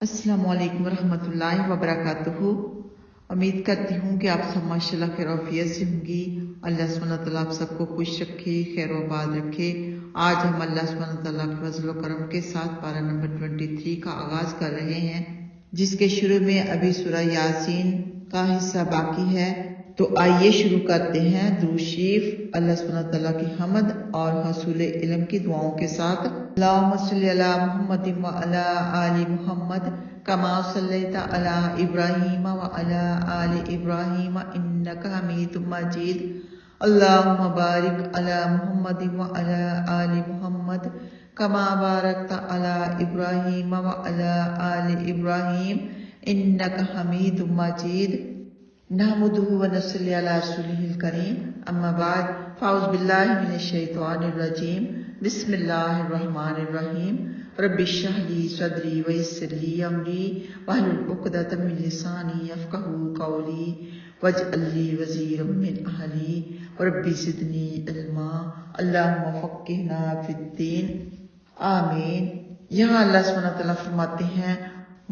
السلام علیکم ورحمۃ اللہ وبرکاتہ۔ امید کرتی ہوں کہ آپ سب ماشاءاللہ خیر و عافیت سے ہوں گی۔ اللہ سبحانہ تعالیٰ آپ سب کو خوش رکھے، خیر و آباد رکھے۔ آج ہم اللہ سبحانہ تعالیٰ کے فضل و کرم کے ساتھ پارہ نمبر 23 کا آغاز کر رہے ہیں، جس کے شروع میں ابھی سورہ یاسین کا حصہ باقی ہے۔ تو آئیے شروع کرتے ہیں درود شریف اللہ سبحانہ تعالیٰ کی حمد اور حصول علم کی دعاؤں کے ساتھ۔ اللہم صلی علی محمد وعلی آل محمد کما صلیت علی ابراہیم وعلی آل ابراہیم انک حمید مجید۔ اللہم بارک علی محمد وعلی آل محمد کما بارکت علی ابراہیم وعلی آل ابراہیم انک حمید مجید۔ نحمدہ ونصلی علی رسولہ الکریم، اما بعد فاعوذ باللہ من الشیطان الرجیم، بسم اللہ الرحمن الرحیم۔ رب اشرح لی صدری ویسر لی امری واحلل عقدۃ من لسانی یفقہوا قولی واجعل لی وزیرا من اہلی رب زدنی علما۔ اللہم فقہنا فی الدین، آمین۔ یہاں اللہ سبحانہ تعالیٰ فرماتے ہیں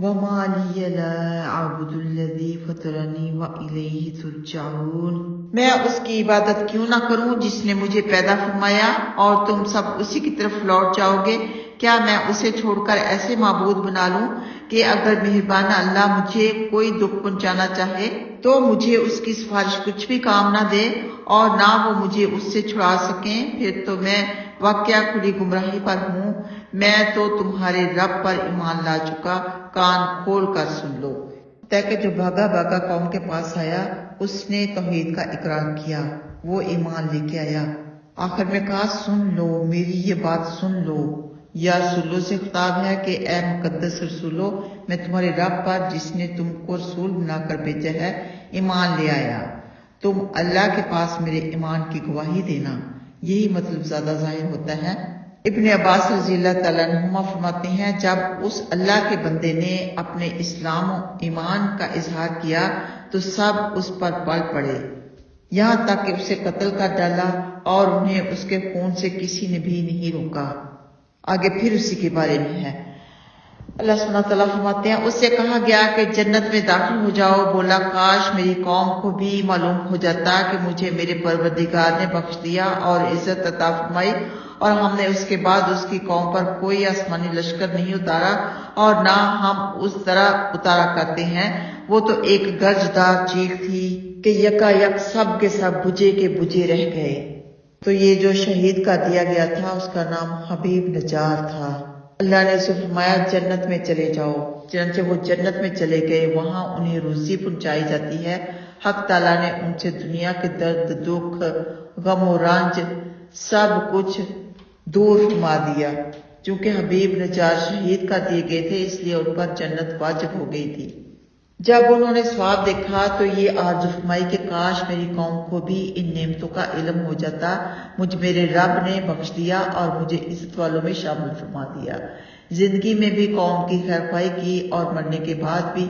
وَمَا لِيَ لَا أَعْبُدُ الَّذِي فَطَرَنِي وَإِلَيْهِ تُرْجَعُونَ، میں اس کی عبادت کیوں نہ کروں جس نے مجھے پیدا فرمایا اور تم سب اسی کی طرف لوٹ جاؤ گے۔ کیا میں اسے چھوڑ کر ایسے معبود بنا لوں کہ اگر مہربان اللہ مجھے کوئی دکھ پہنچانا چاہے تو مجھے اس کی سفارش کچھ بھی کام نہ دے اور نہ وہ مجھے اس سے چھڑا سکیں؟ پھر تو میں واقعہ کھلی گمراہی پر ہوں۔ میں تو تمہارے رب پر ایمان لا چکا، کان کھول کر سن لو۔ تاکہ جو بھاگا بھاگا قوم کے پاس آیا اس نے توحید کا اقرار کیا، وہ ایمان لے کے آیا۔ آخر میں کہا سن لو، میری یہ بات سن لو۔ یا رسولوں سے خطاب ہے کہ اے مقدس رسولو، میں تمہارے رب پر جس نے تم کو رسول بنا کر بھیجا ہے ایمان لے آیا، تم اللہ کے پاس میرے ایمان کی گواہی دینا۔ یہی مطلب زیادہ ظاہر ہوتا ہے۔ ابن عباس رضی اللہ تعالیٰ عنہما فرماتے ہیں جب اس اللہ کے بندے نے اپنے اسلام و ایمان کا اظہار کیا تو سب اس پر پل پڑے، یہاں تک کہ اسے قتل کر ڈالا اور انہیں اس کے خون سے کسی نے بھی نہیں روکا۔ آگے پھر اسی کے بارے میں ہے۔ اللہ سبحانہ تعالیٰ فرماتے ہیں اس سے کہا گیا کہ جنت میں داخل ہو جاؤ، بولا کاش میری قوم کو بھی معلوم ہو جاتا کہ مجھے میرے پروردگار نے بخش دیا اور عزت عطا فرمائی، اور ہم نے اس کے بعد اس کی قوم پر کوئی آسمانی لشکر نہیں اتارا اور نہ ہم اس طرح اتارا کرتے ہیں۔ وہ تو ایک گرجدار چیخ تھی کہ یکا یک سب کے سب بجے کے بجے رہ گئے۔ تو یہ جو شہید کا دیا گیا تھا اس کا نام حبیب نجار تھا۔ اللہ نے اسے فرمایا جنت میں چلے جاؤ، چنانچہ وہ جنت میں چلے گئے، وہاں انہیں روزی پہنچائی جاتی ہے۔ حق تعالیٰ نے ان سے دنیا کے درد، دکھ، غم و رنج سب کچھ دور فرما دیا۔ چونکہ حبیب نجار شہید کر دیے گئے تھے اس لیے ان پر جنت واجب ہو گئی تھی۔ جب انہوں نے ثواب دیکھا تو یہ آرزو فرمائی کہ کاش میری قوم کو بھی ان نعمتوں کا علم ہو جاتا، مجھ میرے رب نے بخش دیا اور مجھے عزت والوں میں شامل فرما دیا۔ زندگی میں بھی قوم کی خیرخواہی کی اور مرنے کے بعد بھی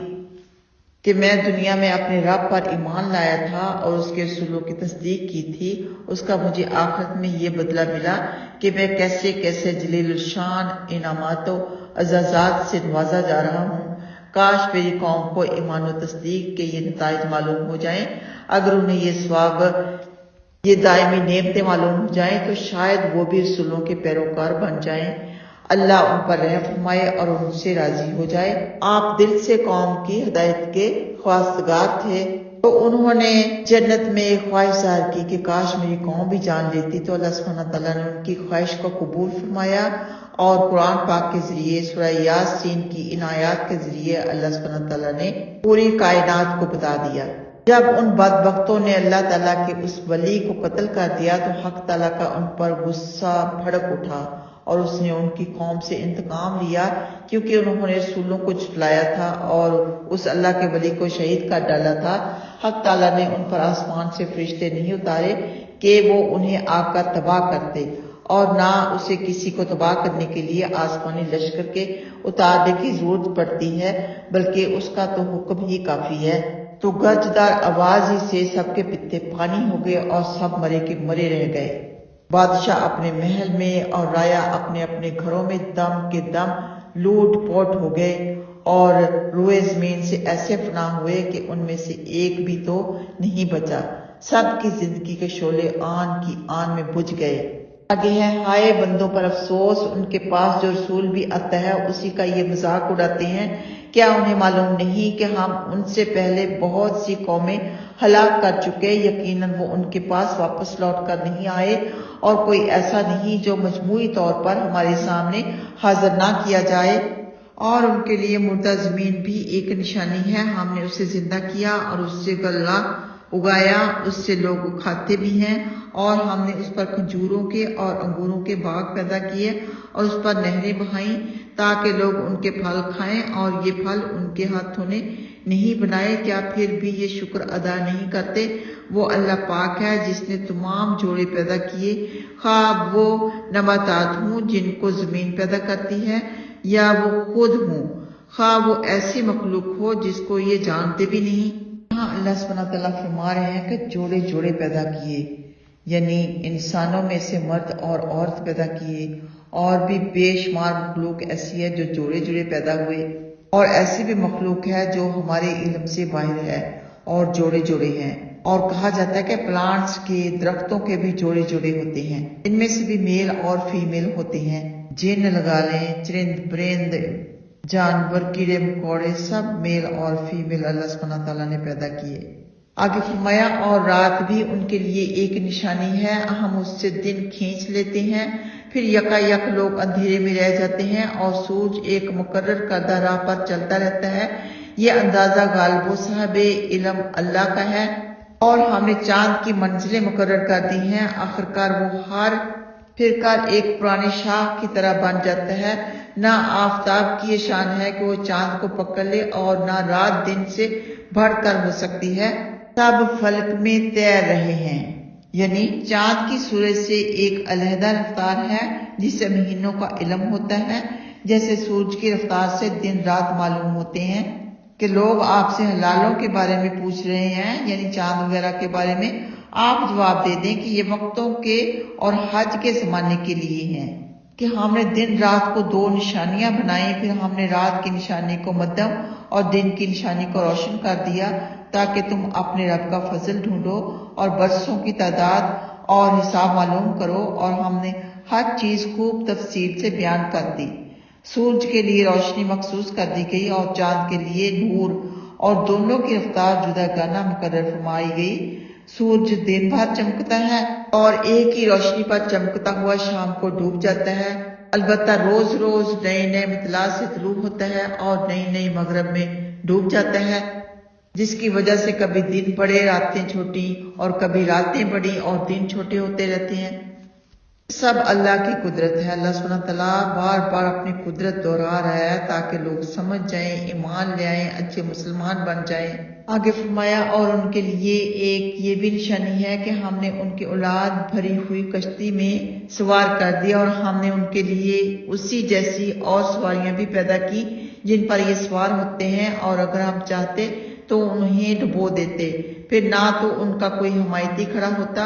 کہ میں دنیا میں اپنے رب پر ایمان لایا تھا اور اس کے رسولوں کی تصدیق کی تھی، اس کا مجھے آخرت میں یہ بدلہ ملا کہ میں کیسے کیسے جلیل الشان انعامات و اعزازات سے نوازا جا رہا ہوں۔ کاش میری قوم کو ایمان و تصدیق کے یہ نتائج معلوم ہو جائیں، اگر انہیں یہ ثواب، یہ دائمی نعمتیں معلوم ہو جائیں تو شاید وہ بھی رسولوں کے پیروکار بن جائیں، اللہ ان پر رحم فرمائے اور ان سے راضی ہو جائے۔ آپ دل سے قوم کی ہدایت کے خواستگار تھے تو انہوں نے جنت میں خواہش ظاہر کی کہ کاش میری قوم بھی جان لیتی، تو اللہ سبحانہ تعالیٰ نے ان کی خواہش کو قبول فرمایا اور قرآن پاک کے ذریعے سورہ یاسین کی ان آیات کے ذریعے اللہ سبحانہ تعالیٰ نے پوری کائنات کو بتا دیا۔ جب ان بدبختوں نے اللہ تعالیٰ کے اس ولی کو قتل کر دیا تو حق تعالیٰ کا ان پر غصہ بھڑک اٹھا اور اس نے ان کی قوم سے انتقام لیا، کیونکہ انہوں نے رسولوں کو جھٹلایا تھا اور اس اللہ کے ولی کو شہید کر ڈالا تھا۔ حق تعالیٰ نے ان پر آسمان سے فرشتے نہیں اتارے کہ وہ انہیں آ کر تباہ کرتے، اور نہ اسے کسی کو تباہ کرنے کے لیے آسمانی لشکر کے اتارنے کی ضرورت پڑتی ہے، بلکہ اس کا تو حکم ہی کافی ہے۔ تو گرجدار آواز ہی سے سب کے پتے پانی ہو گئے اور سب مرے کے مرے رہ گئے۔ بادشاہ اپنے محل میں اور رایا اپنے اپنے گھروں میں دم کے دم لوٹ پوٹ ہو گئے، اور روئے زمین سے ایسے فنا ہوئے کہ ان میں سے ایک بھی تو نہیں بچا، سب کی زندگی کے شعلے آن کی آن میں بجھ گئے۔ آگے ہے، ہائے بندوں پر افسوس، ان کے پاس جو رسول بھی آتا ہے اسی کا یہ مذاق اڑاتے ہیں۔ کیا انہیں معلوم نہیں کہ ہم ان سے پہلے بہت سی قومیں ہلاک کر چکے؟ یقیناً وہ ان کے پاس واپس لوٹ کر نہیں آئے، اور کوئی ایسا نہیں جو مجموعی طور پر ہمارے سامنے حاضر نہ کیا جائے۔ اور ان کے لیے مردہ زمین بھی ایک نشانی ہے، ہم نے اسے زندہ کیا اور اس سے غلہ اگایا، اس سے لوگ کھاتے بھی ہیں، اور ہم نے اس پر کھجوروں کے اور انگوروں کے باغ پیدا کیے اور اس پر نہریں بہائیں تاکہ لوگ ان کے پھل کھائیں، اور یہ پھل ان کے ہاتھوں نے نہیں بنائے۔ کیا پھر بھی یہ شکر ادا نہیں کرتے؟ وہ اللہ پاک ہے جس نے تمام جوڑے پیدا کیے، خواہ وہ نباتات ہوں جن کو زمین پیدا کرتی ہے یا وہ خود ہوں، خواہ وہ ایسی مخلوق ہو جس کو یہ جانتے بھی نہیں۔ یہاں اللہ سبحانہ تعالیٰ فرما رہے ہیں کہ جوڑے جوڑے پیدا کیے، یعنی انسانوں میں سے مرد اور عورت پیدا کیے، اور بھی بے شمار مخلوق ایسی ہے جو جوڑے جوڑے پیدا ہوئے، اور ایسی بھی مخلوق ہے جو ہمارے علم سے باہر ہے اور جوڑے جوڑے ہیں۔ اور کہا جاتا ہے کہ پلانٹس کے، درختوں کے بھی جوڑے جوڑے ہوتے ہیں، ان میں سے بھی میل اور فیمیل ہوتے ہیں۔ جن لگا لیں، چرند پرند، جانور، کیڑے مکوڑے، سب میل اور فیمیل اللہ سبحانہ تعالیٰ نے پیدا کیے۔ آگے فرمایا، اور رات بھی ان کے لیے ایک نشانی ہے، ہم اس سے دن کھینچ لیتے ہیں، پھر یکا یک لوگ اندھیرے میں رہ جاتے ہیں، اور سورج ایک مقرر کردہ راہ پر چلتا رہتا ہے۔ یہ اندازہ غالب و صاحب علم اللہ کا ہے، اور ہم نے چاند کی منزلیں مقرر کر دی ہیں، آخرکار وہ ہر پھرکار ایک پرانی شاخ کی طرح بن جاتا ہے۔ نہ آفتاب کی یہ شان ہے کہ وہ چاند کو پکڑ لے، اور نہ رات دن سے بڑھ کر ہو سکتی ہے، سب فلک میں تیر رہے ہیں۔ یعنی چاند کی سورج سے ایک علیحدہ رفتار ہے جسے مہینوں کا علم ہوتا ہے، جیسے سورج کی رفتار سے دن رات معلوم ہوتے ہیں۔ کہ لوگ آپ سے حلالوں کے بارے میں پوچھ رہے ہیں، یعنی چاند وغیرہ کے بارے میں، آپ جواب دے دیں کہ یہ وقتوں کے اور حج کے زمانے کے لیے ہیں، کہ ہم نے دن رات کو دو نشانیاں بنائیں، پھر ہم نے رات کی نشانی کو مدھم اور دن کی نشانی کو روشن کر دیا تاکہ تم اپنے رب کا فضل ڈھونڈو اور برسوں کی تعداد اور حساب معلوم کرو، اور ہم نے ہر چیز خوب تفصیل سے بیان کر دی۔ سورج کے لیے روشنی مخصوص کر دی گئی اور چاند کے لیے نور، اور دونوں کی رفتار جداگانہ مقرر فرمائی گئی۔ سورج دن بھر چمکتا ہے اور ایک ہی روشنی پر چمکتا ہوا شام کو ڈوب جاتا ہے، البتہ روز روز نئے نئے مطلع سے طلوع ہوتا ہے اور نئی نئی مغرب میں ڈوب جاتا ہے، جس کی وجہ سے کبھی دن بڑے راتیں چھوٹی، اور کبھی راتیں بڑی اور دن چھوٹے ہوتے رہتے ہیں۔ سب اللہ کی قدرت ہے۔ اللہ سبحانہ تعالیٰ بار بار اپنی قدرت دہرا رہا ہے تاکہ لوگ سمجھ جائیں، ایمان لے آئیں، اچھے مسلمان بن جائیں۔ آگے فرمایا، اور ان کے لیے ایک یہ بھی نشانی ہے کہ ہم نے ان کی اولاد بھری ہوئی کشتی میں سوار کر دیا، اور ہم نے ان کے لیے اسی جیسی اور سواریاں بھی پیدا کی جن پر یہ سوار ہوتے ہیں، اور اگر ہم چاہتے تو انہیں ڈبو دیتے، پھر نہ تو ان کا کوئی حمایتی کھڑا ہوتا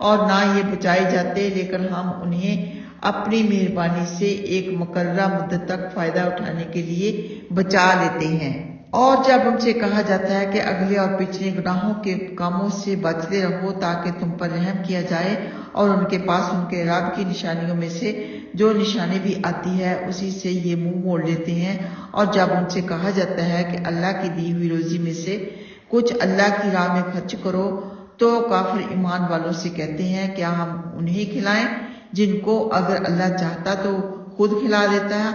اور نہ یہ بچائے جاتے، لیکن ہم انہیں اپنی مہربانی سے ایک مقررہ مدت تک فائدہ اٹھانے کے لیے بچا لیتے ہیں۔ اور جب ان سے کہا جاتا ہے کہ اگلے اور پچھلے گناہوں کے کاموں سے بچتے رہو تاکہ تم پر رحم کیا جائے، اور ان کے پاس ان کے رب کی نشانیوں میں سے جو نشانی بھی آتی ہے اسی سے یہ منہ موڑ لیتے ہیں، اور جب ان سے کہا جاتا ہے کہ اللہ کی دی ہوئی روزی میں سے کچھ اللہ کی راہ میں خرچ کرو، تو کافر ایمان والوں سے کہتے ہیں، کیا ہم انہیں کھلائیں جن کو اگر اللہ چاہتا تو خود کھلا دیتا ہے؟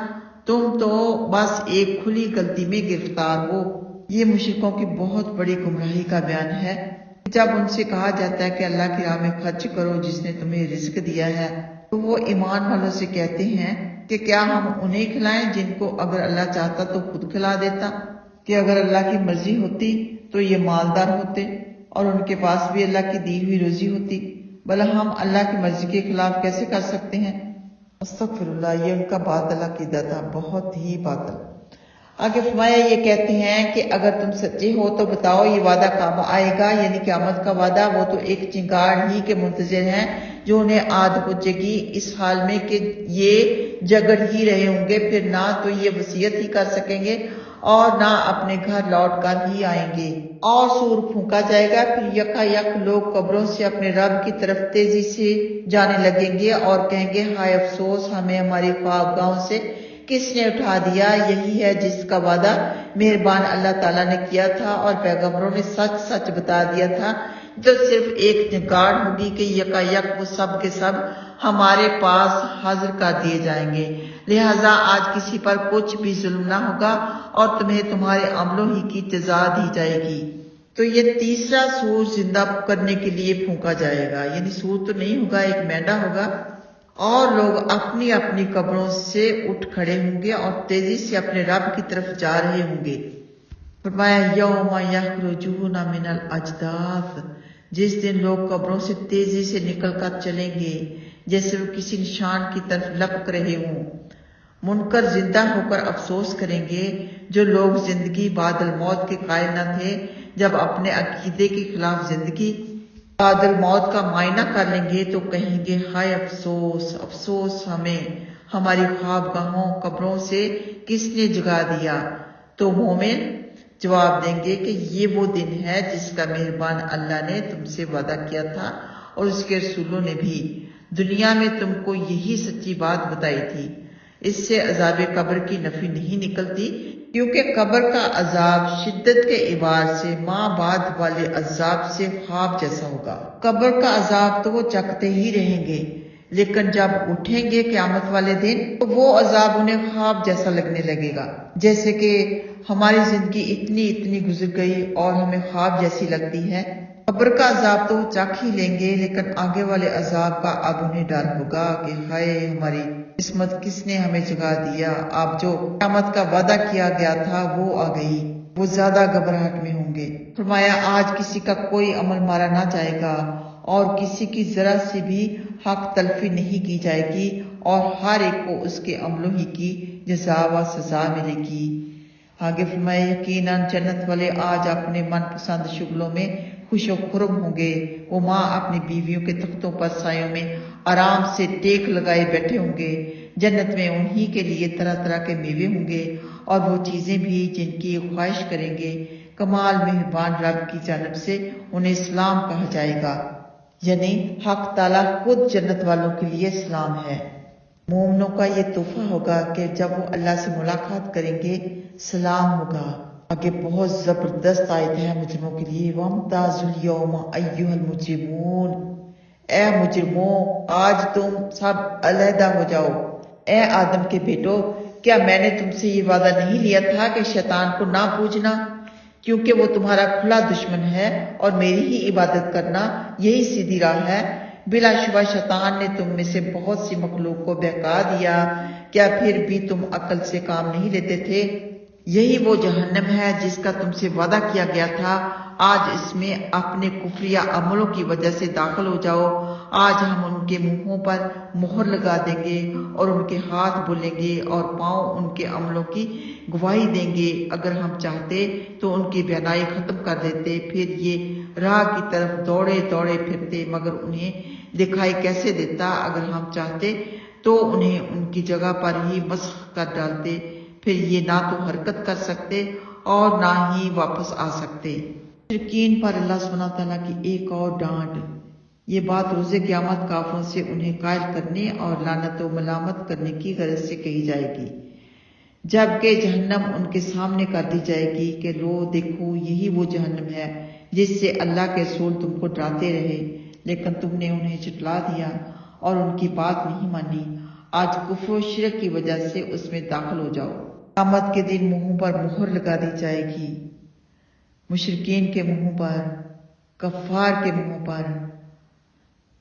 تم تو بس ایک کھلی غلطی میں گرفتار ہو۔ یہ مشرکوں کی بہت بڑی گمراہی کا بیان ہے۔ جب ان سے کہا جاتا ہے کہ اللہ کی راہ میں خرچ کرو جس نے تمہیں رزق دیا ہے، تو وہ ایمان والوں سے کہتے ہیں کہ کیا ہم انہیں کھلائیں جن کو اگر اللہ چاہتا تو خود کھلا دیتا؟ کہ اگر اللہ کی مرضی ہوتی تو یہ مالدار ہوتے اور ان کے پاس بھی اللہ کی دی ہوئی روزی ہوتی، بھلا ہم اللہ کی مرضی کے خلاف کیسے کر سکتے ہیں؟ استغفر اللہ، یہ ان کا باطل عقیدہ تھا، بہت ہی باطل۔ آگے فرمایا، یہ کہتے ہیں کہ اگر تم سچے ہو تو بتاؤ یہ وعدہ کب آئے گا، یعنی قیامت کا وعدہ؟ وہ تو ایک چنگاڑ ہی کے منتظر ہیں جو انہیں عاد پہنچے گی، اس حال میں کہ یہ جگڑ ہی رہے ہوں گے، پھر نہ تو یہ وصیت ہی کر سکیں گے اور نہ اپنے گھر لوٹ کر ہی آئیں گے۔ اور سور پھونکا جائے گا، پھر یکا یک لوگ قبروں سے اپنے رب کی طرف تیزی سے جانے لگیں گے اور کہیں گے ہائے افسوس، ہمیں ہماری خوابگاہوں سے کس نے اٹھا دیا۔ یہی ہے جس کا وعدہ مہربان اللہ تعالیٰ نے کیا تھا اور پیغمبروں نے سچ سچ بتا دیا تھا، جو صرف ایک نگاڑ ہوگی کہ یکا یک وہ سب کے سب ہمارے پاس حاضر کر دیے جائیں گے۔ لہٰذا آج کسی پر کچھ بھی ظلم نہ ہوگا اور تمہیں تمہارے عملوں ہی کی جزا دی جائے گی۔ تو یہ تیسرا سور زندہ کرنے کے لیے پھونکا جائے گا، یعنی سور تو نہیں ہوگا، ایک مینڈا ہوگا، اور لوگ اپنی اپنی قبروں سے اٹھ کھڑے ہوں گے اور تیزی سے اپنے رب کی طرف جا رہے ہوں گے۔ فرمایا یوم یخرجون من الاجداث، جس دن لوگ قبروں سے تیزی سے نکل کر چلیں گے جیسے وہ کسی نشان کی طرف لپک رہے ہوں۔ منکر زندہ ہو کر افسوس کریں گے، جو لوگ زندگی بعد الموت کے قائل نہ تھے، جب اپنے عقیدے کے خلاف زندگی بعد الموت کا معائنہ کر لیں گے تو کہیں گے ہائے افسوس، افسوس ہمیں، ہماری خوابگاہوں قبروں سے کس نے جگا دیا۔ تو مومن جواب دیں گے کہ یہ وہ دن ہے جس کا مہربان اللہ نے تم سے وعدہ کیا تھا اور اس کے رسولوں نے بھی۔ دنیا میں تم کو یہی سچی بات بتائی تھی۔ اس سے عذاب قبر کی نفی نہیں نکلتی، کیونکہ قبر کا عذاب شدت کے اعتبار سے ماں بعد والے عذاب سے خواب جیسا ہوگا۔ قبر کا عذاب تو وہ چکھتے ہی رہیں گے، لیکن جب اٹھیں گے قیامت والے دن تو وہ عذاب انہیں خواب جیسا لگنے لگے گا، جیسے کہ ہماری زندگی اتنی گزر گئی اور ہمیں خواب جیسی لگتی ہے۔ قبر کا عذاب تو وہ چکھ ہی لیں گے، لیکن آگے والے عذاب کا اب انہیں ڈر ہوگا کہ ہائے ہماری قسمت کس نے ہمیں جگا دیا، اب جو قیامت کا وعدہ کیا گیا تھا وہ آ گئی۔ وہ زیادہ گھبراہٹ میں ہوں گے۔ فرمایا آج کسی کا کوئی عمل مارا نہ جائے گا اور کسی کی ذرا سے بھی حق تلفی نہیں کی جائے گی، اور ہر ایک کو اس کے عملوں ہی کی جزا و سزا ملے گی۔ آگے فرمایا یقیناً جنت والے آج اپنے من پسند شغلوں میں خوش و خرم ہوں گے۔ وہ ماں اپنی بیویوں کے تختوں پر سایوں میں آرام سے ٹیک لگائے بیٹھے ہوں گے۔ جنت میں انہی کے لیے طرح طرح کے میوے ہوں گے اور وہ چیزیں بھی جن کی خواہش کریں گے۔ کمال مہربان رب کی جانب سے انہیں سلام کہا جائے گا، یعنی حق تعالیٰ خود جنت والوں کے لیے سلام ہے۔ مومنوں کا یہ تحفہ ہوگا کہ جب وہ اللہ سے ملاقات کریں گے سلام ہوگا۔ آگے بہت زبردست آیت ہے مجرموں کے لیے، وَامْتَازُوا الْيَوْمَ أَيُّهَا الْمُجْرِمُونَ، اے مجرموں آج تم سب علیحدہ ہو جاؤ۔ اے آدم کے بیٹو، کیا میں نے تم سے یہ وعدہ نہیں لیا تھا کہ شیطان کو نہ پوجنا، کیونکہ وہ تمہارا کھلا دشمن ہے، اور میری ہی عبادت کرنا یہی سیدھی راہ ہے۔ بلا شبہ شیطان نے تم میں سے بہت سی مخلوق کو بہکا دیا، کیا پھر بھی تم عقل سے کام نہیں لیتے تھے؟ یہی وہ جہنم ہے جس کا تم سے وعدہ کیا گیا تھا، آج اس میں اپنے کفریہ عملوں کی وجہ سے داخل ہو جاؤ۔ آج ہم ان کے منہوں پر مہر لگا دیں گے اور ان کے ہاتھ بولیں گے اور پاؤں ان کے عملوں کی گواہی دیں گے۔ اگر ہم چاہتے تو ان کی بینائی ختم کر دیتے، پھر یہ راہ کی طرف دوڑے دوڑے پھرتے، مگر انہیں دکھائی کیسے دیتا؟ اگر ہم چاہتے تو انہیں ان کی جگہ پر ہی مسخ کر ڈالتے، پھر یہ نہ تو حرکت کر سکتے اور نہ ہی واپس آ سکتے۔ مشرکین پر اللہ سبحانہ تعالیٰ کی ایک اور ڈانٹ، یہ بات روز قیامت کافروں سے انہیں قائل کرنے اور لعنت و ملامت کرنے کی غرض سے کہی جائے گی، جبکہ جہنم ان کے سامنے کر دی جائے گی کہ لو دیکھو یہی وہ جہنم ہے جس سے اللہ کے رسول تم کو ڈراتے رہے، لیکن تم نے انہیں جھٹلا دیا اور ان کی بات نہیں مانی۔ آج کفر و شرک کی وجہ سے اس میں داخل ہو جاؤ۔ قیامت کے دن منہوں پر مہر لگا دی جائے گی، مشرکین کے منہوں پر، کفار کے منہوں پر۔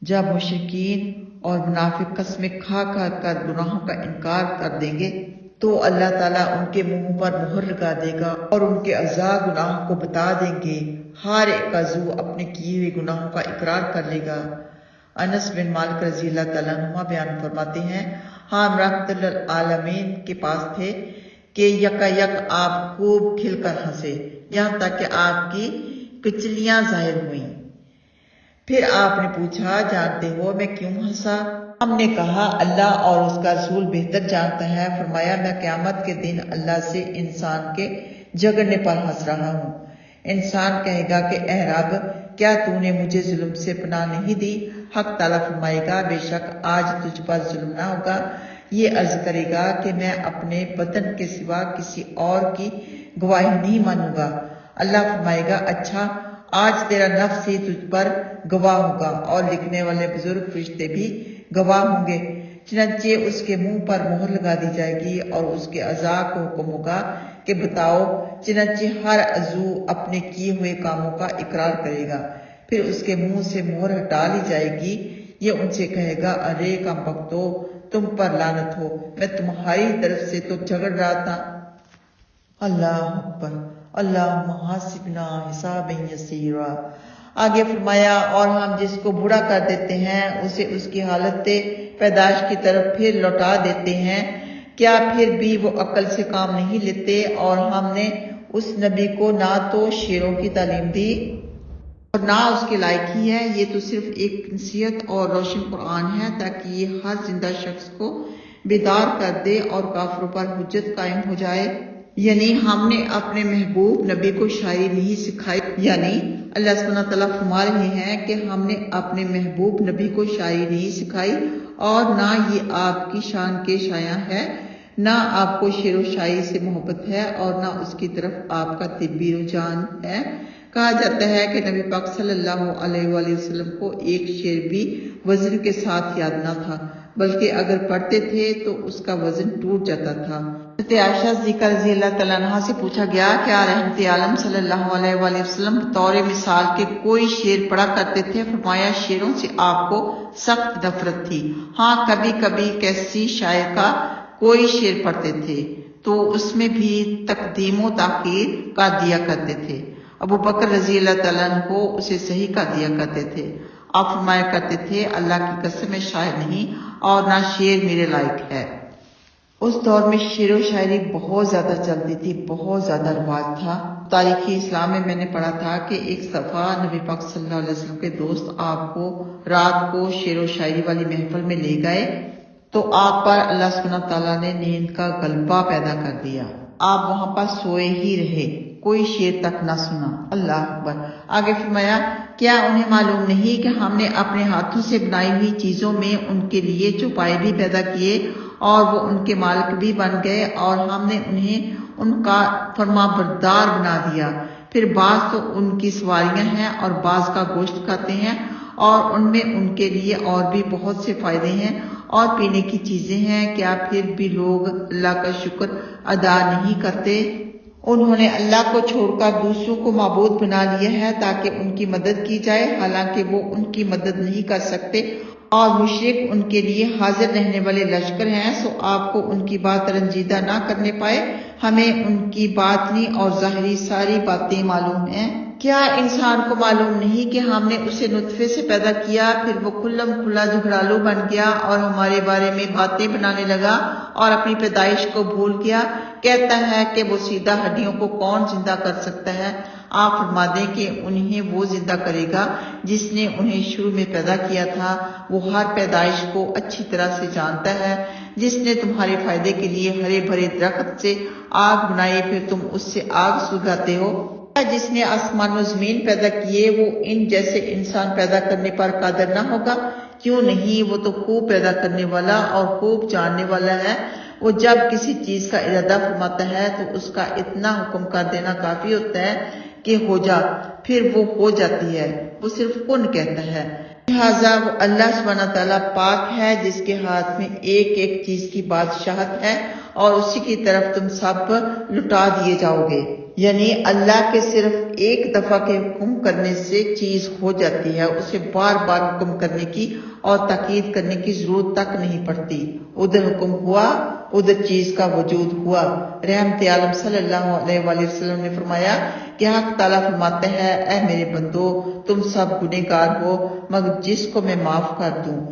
جب مشرکین اور منافق قسمیں کھا کھا کر گناہوں کا انکار کر دیں گے تو اللہ تعالیٰ ان کے منہوں پر مہر لگا دے گا اور ان کے اعضاء گناہوں کو بتا دیں گے۔ ہر ایک عضو اپنے کیے ہوئے گناہوں کا اقرار کر لے گا۔ انس بن مالک رضی اللہ تعالیٰ عنہ بیان فرماتے ہیں، ہم رحمت للعالمین کے پاس تھے کہ یکا یک آپ خوب کھل کر ہنسے، یہاں تک کہ آپ کی کچلیاں ظاہر ہوئیں۔ پھر آپ نے پوچھا جانتے ہو میں کیوں ہنسا؟ ہم نے کہا اللہ اور اس کا رسول بہتر جانتا ہے۔ فرمایا میں قیامت کے دن اللہ سے انسان کے جھگڑنے پر ہنس رہا ہوں۔ انسان کہے گا کہ اے رب کیا تو نے مجھے ظلم سے پناہ نہیں دی؟ حق تعالیٰ فرمائے گا بے شک آج تجھ پر ظلم نہ ہوگا۔ یہ عرض کرے گا کہ میں اپنے بدن کے سوا کسی اور کی گواہی نہیں مانوں گا۔ اللہ فرمائے گا اچھا آج تیرا نفس ہی تجھ پر گواہ ہوگا اور لکھنے والے بزرگ فرشتے بھی گواہ ہوں گے۔ چنانچہ اس کے منہ پر مہر لگا دی جائے گی اور اس کے اعضاء کو حکم ہوگا کہ بتاؤ۔ چنانچہ ہر عضو اپنے کیے ہوئے کاموں کا اقرار کرے گا۔ پھر اس کے منہ سے مہر ہٹا لی جائے گی۔ یہ ان سے کہے گا ارے کم بختو تم پر لعنت ہو، میں تمہاری طرف سے تو جھگڑ رہا تھا۔ اللہ اکبر، اللہم حاسبنا حسابا یسیرا۔ آگے فرمایا اور ہم جس کو بوڑھا کر دیتے ہیں اسے اس کی حالت پیدائش کی طرف پھر لوٹا دیتے ہیں، کیا پھر بھی وہ عقل سے کام نہیں لیتے؟ اور ہم نے اس نبی کو نہ تو شیروں کی تعلیم دی اور نہ اس کے لائق ہی ہے۔ یہ تو صرف ایک نصیحت اور روشن قرآن ہے تاکہ یہ ہر زندہ شخص کو بیدار کر دے اور کافروں پر حجت قائم ہو جائے۔ یعنی ہم نے اپنے محبوب نبی کو شاعری نہیں سکھائی، یعنی اللہ سبحانہ تعالیٰ فرما رہے ہیں کہ ہم نے اپنے محبوب نبی کو شاعری نہیں سکھائی اور نہ یہ آپ کی شان کے شایع ہے، نہ آپ کو شعر و شاعری سے محبت ہے اور نہ اس کی طرف آپ کا طبی رجحان ہے۔ کہا جاتا ہے کہ نبی پاک صلی اللہ علیہ وآلہ وسلم کو ایک شعر بھی وزن کے ساتھ یاد نہ تھا، بلکہ اگر پڑھتے تھے تو اس کا وزن ٹوٹ جاتا تھا۔ عائشہ صدیقہ رضی اللہ تعالیٰ عنہا سے پوچھا گیا کیا رحمت عالم صلی اللہ علیہ وآلہ وسلم بطور مثال کے کوئی شعر پڑھا کرتے تھے؟ فرمایا شعروں سے آپ کو سخت نفرت تھی، ہاں کبھی کبھی کیسی شاعر کا کوئی شعر پڑھتے تھے تو اس میں بھی تقدیم و تاخیر کا دیا کرتے تھے۔ ابو بکر رضی اللہ تعالیٰ عنہ کو اسے صحیح کا دیا کرتے تھے۔ آپ فرمایا کرتے تھے اللہ کی قسم میں شاعر نہیں اور نہ شعر میرے لائق ہے۔ اس دور میں شعر و شاعری بہت زیادہ چلتی تھی، بہت زیادہ رواج تھا۔ تاریخ اسلام میں نے پڑھا تھا کہ ایک دفعہ نبی پاک صلی اللہ علیہ وسلم کے دوست آپ کو رات کو شعر و شاعری والی محفل میں لے گئے تو آپ پر اللہ سبحانہ تعالیٰ نے نیند کا غلبہ پیدا کر دیا۔ آپ وہاں پر سوئے ہی رہے، کوئی شعر تک نہ سنا۔ اللہ اکبر۔ آگے فرمایا کیا انہیں معلوم نہیں کہ ہم نے اپنے ہاتھوں سے بنائی ہوئی چیزوں میں ان کے لیے چوپائے بھی پیدا کیے اور وہ ان کے مالک بھی بن گئے اور ہم نے انہیں ان کا فرما بردار بنا دیا۔ پھر بعض تو ان کی سواریاں ہیں اور بعض کا گوشت کھاتے ہیں اور ان میں ان کے لیے اور بھی بہت سے فائدے ہیں اور پینے کی چیزیں ہیں، کیا پھر بھی لوگ اللہ کا شکر ادا نہیں کرتے؟ انہوں نے اللہ کو چھوڑ کر دوسروں کو معبود بنا لیا ہے تاکہ ان کی مدد کی جائے، حالانکہ وہ ان کی مدد نہیں کر سکتے اور مشرک ان کے لیے حاضر رہنے والے لشکر ہیں، سو آپ کو ان کی بات رنجیدہ نہ کرنے پائے۔ ہمیں ان کی باطنی اور ظاہری ساری باتیں معلوم ہیں۔ کیا انسان کو معلوم نہیں کہ ہم نے اسے نطفے سے پیدا کیا، پھر وہ کھلم کھلا جھگڑالو بن گیا اور ہمارے بارے میں باتیں بنانے لگا اور اپنی پیدائش کو بھول گیا، کہتا ہے کہ وہ سیدھا ہڈیوں کو کون زندہ کر سکتا ہے؟ آپ فرما دیں کہ انہیں وہ زندہ کرے گا جس نے انہیں شروع میں پیدا کیا تھا، وہ ہر پیدائش کو اچھی طرح سے جانتا ہے۔ جس نے تمہارے فائدے کے لیے ہرے بھرے درخت سے آگ بنائی پھر تم اس سے آگ سلگاتے ہو، جس نے آسمان و زمین پیدا کیے وہ ان جیسے انسان پیدا کرنے پر قادر نہ ہوگا؟ کیوں نہیں، وہ تو خوب پیدا کرنے والا اور خوب جاننے والا ہے۔ وہ جب کسی چیز کا ارادہ فرماتا ہے تو اس کا اتنا حکم کر دینا کافی ہوتا ہے کہ ہو جا، پھر وہ ہو جاتی ہے، وہ صرف کن کہتا ہے۔ لہٰذا وہ اللہ سبحانہ تعالیٰ پاک ہے جس کے ہاتھ میں ایک ایک چیز کی بادشاہت ہے اور اسی کی طرف تم سب لٹا دیے جاؤ گے۔ یعنی اللہ کے صرف ایک دفعہ کے حکم کرنے سے چیز ہو جاتی ہے، اسے بار بار حکم کرنے کی اور تاکید کرنے کی ضرورت تک نہیں پڑتی۔ ادھر حکم ہوا، ادھر چیز کا وجود ہوا۔ رحمت عالم صلی اللہ علیہ وآلہ وسلم نے فرمایا کہ حق تعالیٰ فرماتے ہیں اے میرے بندو تم سب گنہگار ہو مگر جس کو میں معاف کر دوں۔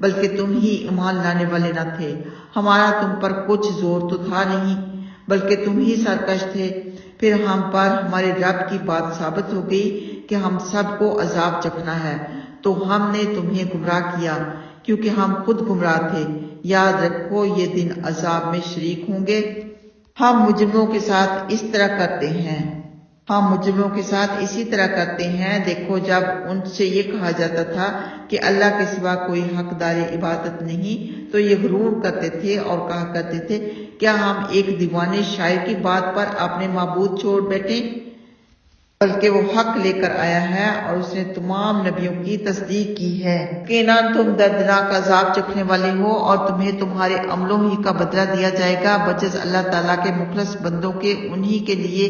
بلکہ تم ہی ایمان لانے والے نہ تھے۔ ہمارا تم پر کچھ زور تو تھا نہیں، بلکہ تم ہی سرکش تھے۔ پھر ہم پر ہمارے رب کی بات ثابت ہو گئی کہ ہم سب کو عذاب چکھنا ہے، تو ہم نے تمہیں گمراہ کیا کیونکہ ہم خود گمراہ تھے۔ یاد رکھو یہ دن عذاب میں شریک ہوں گے۔ ہم مجرموں کے ساتھ اس طرح کرتے ہیں، اسی طرح کرتے ہیں۔ دیکھو جب ان سے یہ کہا جاتا تھا کہ اللہ کے سوا کوئی حقدار عبادت نہیں، تو یہ غرور کرتے تھے اور کہا کرتے تھے کیا ہم ایک دیوانے شاعر کی بات پر اپنے معبود چھوڑ بیٹھیں؟ بلکہ وہ حق لے کر آیا ہے اور اس نے تمام نبیوں کی تصدیق کی ہے۔ یقیناً تم دردناک عذاب چکھنے والے ہو اور تمہیں تمہارے عملوں ہی کا بدلہ دیا جائے گا۔ بجز اللہ تعالیٰ کے مخلص بندوں کے انہی کے لیے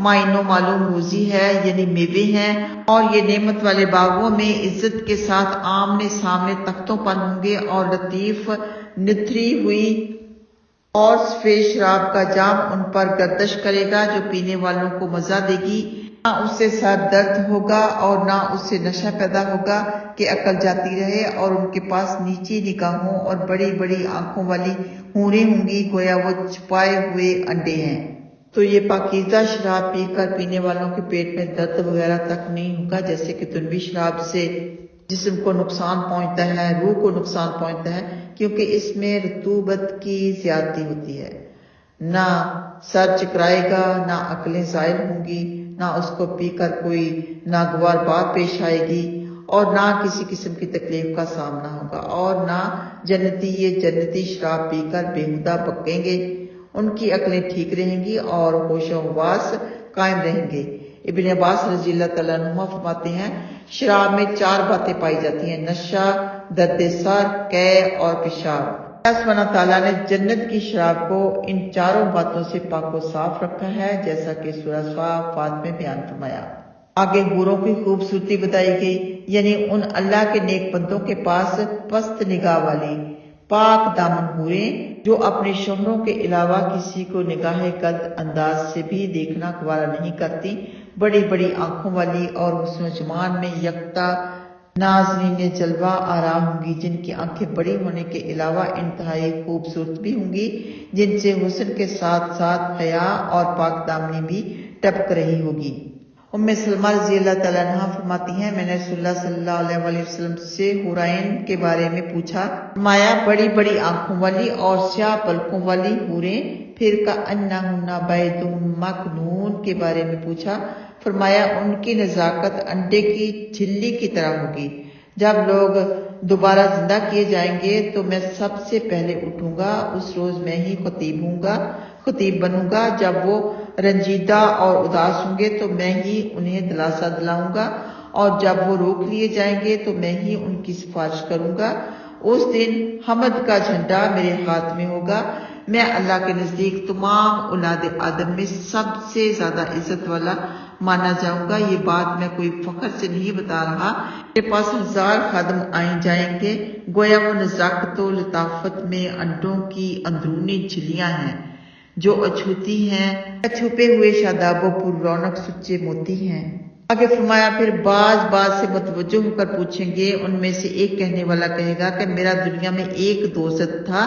معین و معلوم روزی ہے، یعنی میوے ہیں، اور یہ نعمت والے باغوں میں عزت کے ساتھ آمنے سامنے تختوں پر ہوں گے، اور لطیف نتھری ہوئی اور سفید شراب کا جام ان پر گردش کرے گا جو پینے والوں کو مزہ دے گی۔ نہ اس سے سر درد ہوگا اور نہ اس سے نشہ پیدا ہوگا کہ عقل جاتی رہے، اور ان کے پاس نیچی نگاہوں اور بڑی بڑی آنکھوں والی حوریں ہوں گی گویا وہ چھپائے ہوئے انڈے ہیں۔ تو یہ پاکیزہ شراب پی کر پینے والوں کے پیٹ میں درد وغیرہ تک نہیں ہوگا، جیسے کہ دنوی شراب سے جسم کو نقصان پہنچتا ہے، روح کو نقصان پہنچتا ہے، کیونکہ اس میں رطوبت کی زیادتی ہوتی ہے۔ نہ سر چکرائے گا، نہ عقلیں زائل ہوں گی، نہ اس کو پی کر کوئی ناگوار بات پیش آئے گی، اور نہ کسی قسم کی تکلیف کا سامنا ہوگا، اور نہ جنتی یہ جنتی شراب پی کر بےہودہ بکیں گے۔ ان کی عقلیں ٹھیک رہیں گی اور ہوش و حواس قائم رہیں گے۔ ابن عباس رضی اللہ تعالیٰ عنہما فرماتے ہیں شراب میں 4 باتیں پائی جاتی ہیں: نشہ، درد سر، قے اور پیشاب۔ اللہ سبحانہ تعالیٰ نے جنت کی شراب کو ان 4 باتوں سے پاک و صاف رکھا ہے، جیسا کہ سورہ صافات میں بیان فرمایا۔ آگے حوروں کی خوبصورتی بتائی گئی، یعنی ان اللہ کے نیک بندوں کے پاس پست نگاہ والی پاک دامن حوریں جو اپنے شوہروں کے علاوہ کسی کو نگاہ قد انداز سے بھی دیکھنا گوارا نہیں کرتی، بڑی بڑی آنکھوں والی اور حسن و جمال میں یکتا نازنین جلوہ آرا ہوں گی، جن کی آنکھیں بڑی ہونے کے علاوہ انتہائی خوبصورت بھی ہوں گی، جن سے حسن کے ساتھ ساتھ حیا اور پاک دامنی بھی ٹپک رہی ہوگی۔ ام سلمہ رضی اللہ تعالیٰ عنہا فرماتی ہیں میں نے رسول اللہ صلی اللہ علیہ وآلہ وسلم سے حورین کے بارے میں پوچھا، فرمایا بڑی بڑی آنکھوں والی اور سیاہ پلکوں والی حوریں، پھر کأنہن بیض مکنون کے بارے میں پوچھا، فرمایا ان کی نزاکت انڈے کی جھلی کی طرح ہوگی۔ جب لوگ دوبارہ زندہ کیے جائیں گے تو میں سب سے پہلے اٹھوں گا، اس روز میں ہی خطیب بنوں گا۔ جب وہ رنجیدہ اور اداس ہوں گے تو میں ہی انہیں دلاسا دلاؤں گا، اور جب وہ روک لیے جائیں گے تو میں ہی ان کی سفارش کروں گا۔ اس دن حمد کا جھنڈا میرے ہاتھ میں ہوگا، میں اللہ کے نزدیک تمام اولاد آدم میں سب سے زیادہ عزت والا مانا جاؤں گا۔ یہ بات میں کوئی فخر سے نہیں بتا رہا، میرے پاس 1000 خادم آئے جائیں گے، گویا وہ نزاکت و لطافت میں انڈوں کی اندرونی جھلیاں ہیں جو اچھوتی ہیں، چھپے ہوئے شاداب و پر رونق سچے موتی ہیں۔ آگے فرمایا پھر بعض سے متوجہ ہو کر پوچھیں گے، ان میں سے ایک کہنے والا کہے گا کہ میرا دنیا میں ایک دوست تھا